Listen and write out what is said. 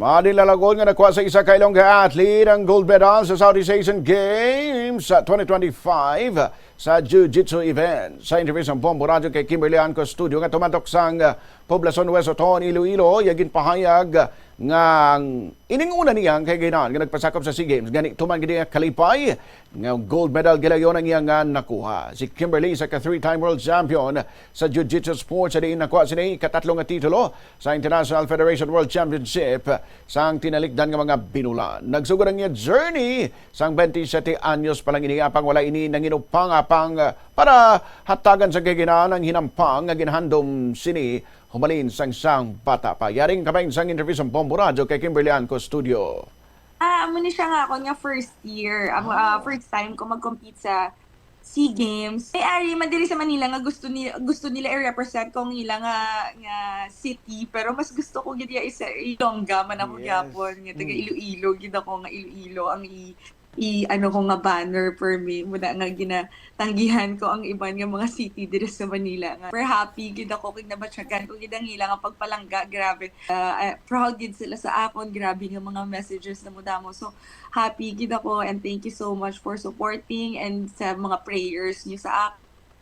Madinalag-un nga nakuha sa isa ka Ilongga Athlete ang gold medal sa Southeast Asian Games sa 2025 sa Jiu-jitsu event. Sa interview sa Bombo Radio kay Kimberly Anco Studio nga tumatok sang Poblacion West Oton, Iloilo, yagin pahayag nga ininguna niyang kay Gaynan nga nagpasakop sa SEA Games. Gani tuman gini kalipay nga gold medal gilayon ang iya nga nakuha. Si Kimberly sa ka-3-time world champion sa Jiu-jitsu sports sa diin nakuha sini ikatatlo nga titulo sa International Federation World Championship sang tinalikdan nga mga binulan. Nagsugod ang iya journey sang 27 anyos pa lang iniapang wala ini nanginupang-apang para hatagan sa Gaynan ang hinampang nga ginhandom sini humalin sang bata pa. Yaring kamay sang interview sa Bombo Radio kay Kimberly Anco Studio. Amo ni siya nga ako nga first year. First time ko mag-compete sa SEA Games. Ari madiri sa Manila nga gusto nila i-represent kong ila nga city, pero mas gusto ko gid isa Ilongga man ako gyapon nga taga Iloilo gid ako nga Iloilo ang ano ko nga banner for me muna nga ginatanggihan ko ang iban nga mga city dito sa Manila nga. We're happy gid ako kay nabatyagan ko gid ang ila nga pagpalangga, grabe. Proud gid sila sa akon, grabe nga mga messages na mudamo. So happy gid ako and thank you so much for supporting and sa mga prayers niyo sa akin.